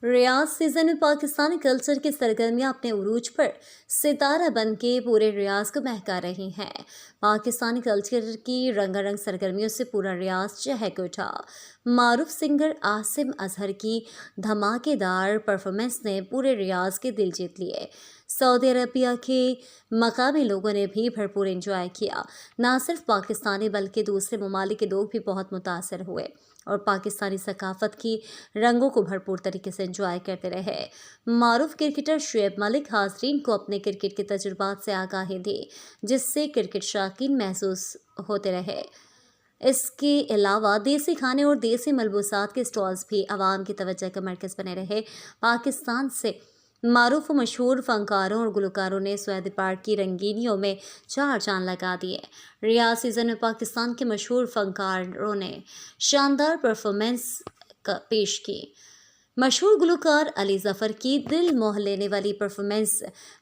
रियाज season में Pakistani culture की सरगर्मियां अपने उरूज पर सितारा बन के पूरे रियाज को महका रही हैं। पाकिस्तानी कल्चर की रंगारंग सरगर्मियों से पूरा रियाज चहक उठा। मारूफ सिंगर आसिम अजहर की धमाकेदार परफॉर्मेंस ने पूरे रियाज के दिल जीत लिए। सऊदी अरबिया के मकामी लोगों ने भी भरपूर एंजॉय किया। ना सिर्फ पाकिस्तानी बल्कि दूसरे ममालिक के लोग भी बहुत मुतासर हुए और पाकिस्तानी सकाफत की रंगों को भरपूर तरीके से एंजॉय करते रहे। मारूफ क्रिकेटर शुएब मलिक हाज़रीन को अपने क्रिकेट के तजुर्बात से आगाही दी, जिससे क्रिकेट शौकीन महसूस होते रहे। इसके अलावा देसी खाने और देसी मलबूसात के स्टॉल्स भी आवाम की तवज्जो का मरकज़ बने रहे। पाकिस्तान से मारूफ व मशहूर फनकारों और गुलकारों ने सऊदी पार्क की रंगीनियों में चार चांद लगा दिए। रियाज सीजन में पाकिस्तान के मशहूर फनकारों ने शानदार परफॉर्मेंस पेश की। मशहूर गुलकार अली ज़फ़र की दिल मोह लेने वाली परफॉर्मेंस,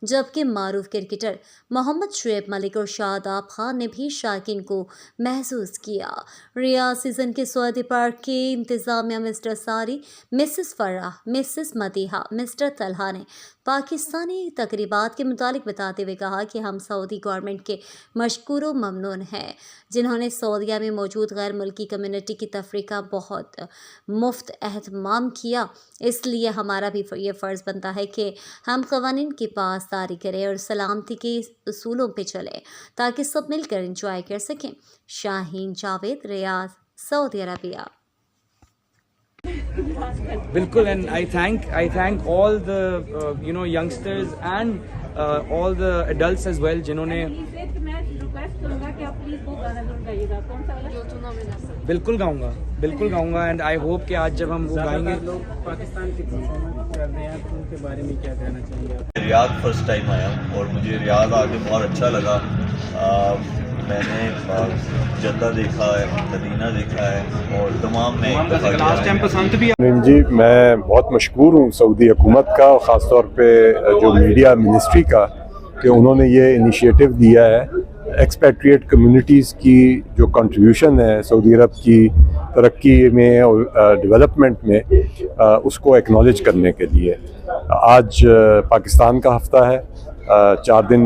जबकि मारूफ क्रिकेटर मोहम्मद शुएब मलिक और शादाब खान ने भी शायकीन को महसूस किया। रियाज सीजन के सऊदी पार्क के इंतज़ामिया मिस्टर सारी, Mrs Farah, Mrs Madiha, mister Talha ने पाकिस्तानी तकरीबात के मुतालिक बताते हुए कहा कि हम सऊदी गवर्नमेंट के मशकूर व ममनून हैं, जिन्होंने सऊदीया में मौजूद गैर मुल्की कम्युनिटी की तफरीह का बहुत मुफ्त एहतमाम किया। इसलिए हमारा भी ये फ़र्ज़ बनता है कि हम क़वानीन की पासदारी करें और सलामती के उसूलों पे चलें ताकि सब मिलकर एंजॉय कर सकें। Shaheen Javed, Riyadh, Saudi Arabia. बिल्कुल, and I thank all the youngsters and all the adults as well जिन्होंने बिल्कुल गाऊंगा एंड आई होप कि आज जब हम वो गाएंगे लोग पाकिस्तान की परफॉर्मेंस कर रहे हैं तो उनके बारे में क्या कहना चाहेंगे? रियाद फर्स्ट टाइम आया और मुझे रियाद आके बहुत अच्छा लगा। मैंने जद्दा देखा है, मदीना देखा है और तमाम में लास्ट टाइम पसंद भी जी, मैं बहुत मशकूर हूँ सऊदी हुकूमत का और ख़ास तौर पे जो मीडिया मिनिस्ट्री का कि उन्होंने ये इनिशिएटिव दिया है एक्सपेट्रिएट कम्युनिटीज़ की जो कंट्रीब्यूशन है सऊदी अरब की तरक्की में और डेवलपमेंट में उसको एक्नॉलेज करने के लिए। आज पाकिस्तान का हफ़्ता है, 4 दिन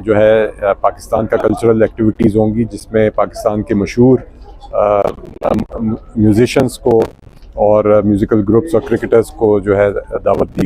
जो है पाकिस्तान का कल्चरल एक्टिविटीज़ होंगी, जिसमें पाकिस्तान के मशहूर म्यूज़िशंस को और म्यूज़िकल ग्रुप्स और क्रिकेटर्स को जो है दावत दी